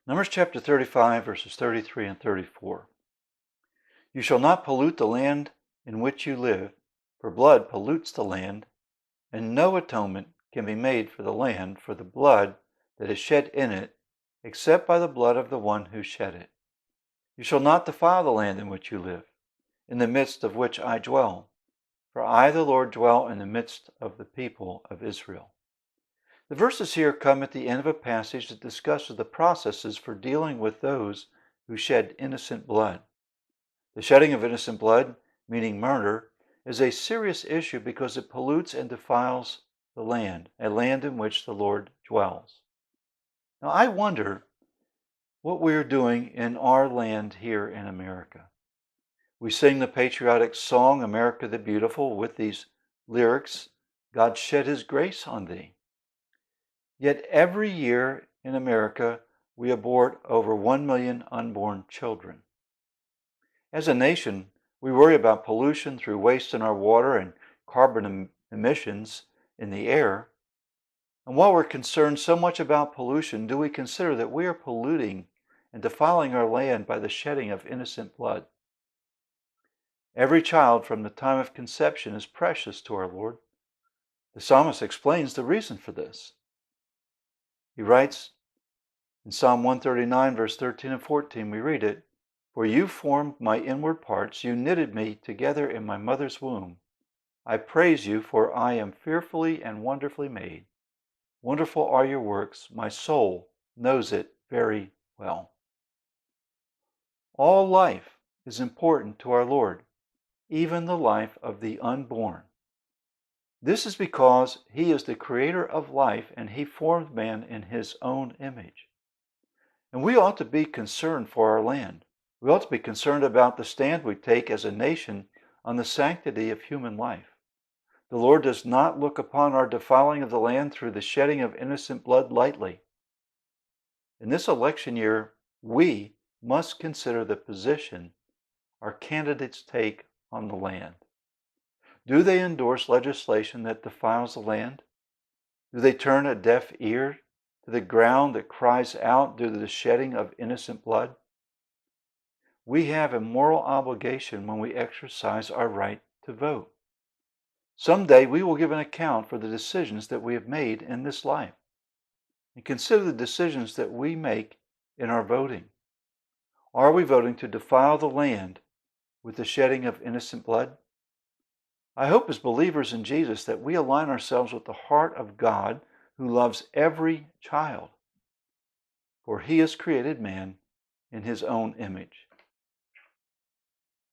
Numbers chapter 35, verses 33 and 34. You shall not pollute the land in which you live, for blood pollutes the land, and no atonement can be made for the land for the blood that is shed in it, except by the blood of the one who shed it. You shall not defile the land in which you live, in the midst of which I dwell, for I, the Lord, dwell in the midst of the people of Israel. The verses here come at the end of a passage that discusses the processes for dealing with those who shed innocent blood. The shedding of innocent blood, meaning murder, is a serious issue because it pollutes and defiles the land, a land in which the Lord dwells. Now, I wonder what we're doing in our land here in America. We sing the patriotic song, America the Beautiful, with these lyrics, God shed his grace on thee. Yet every year in America, we abort over 1 million unborn children. As a nation, we worry about pollution through waste in our water and carbon emissions in the air. And while we're concerned so much about pollution, do we consider that we are polluting and defiling our land by the shedding of innocent blood? Every child from the time of conception is precious to our Lord. The psalmist explains the reason for this. He writes in Psalm 139, verse 13 and 14, we read it, For you formed my inward parts, you knitted me together in my mother's womb. I praise you, for I am fearfully and wonderfully made. Wonderful are your works, my soul knows it very well. All life is important to our Lord, even the life of the unborn. This is because he is the creator of life and he formed man in his own image. And we ought to be concerned for our land. We ought to be concerned about the stand we take as a nation on the sanctity of human life. The Lord does not look upon our defiling of the land through the shedding of innocent blood lightly. In this election year, we must consider the position our candidates take on the land. Do they endorse legislation that defiles the land? Do they turn a deaf ear to the ground that cries out due to the shedding of innocent blood? We have a moral obligation when we exercise our right to vote. Someday we will give an account for the decisions that we have made in this life. And consider the decisions that we make in our voting. Are we voting to defile the land with the shedding of innocent blood? I hope as believers in Jesus that we align ourselves with the heart of God who loves every child, for he has created man in his own image.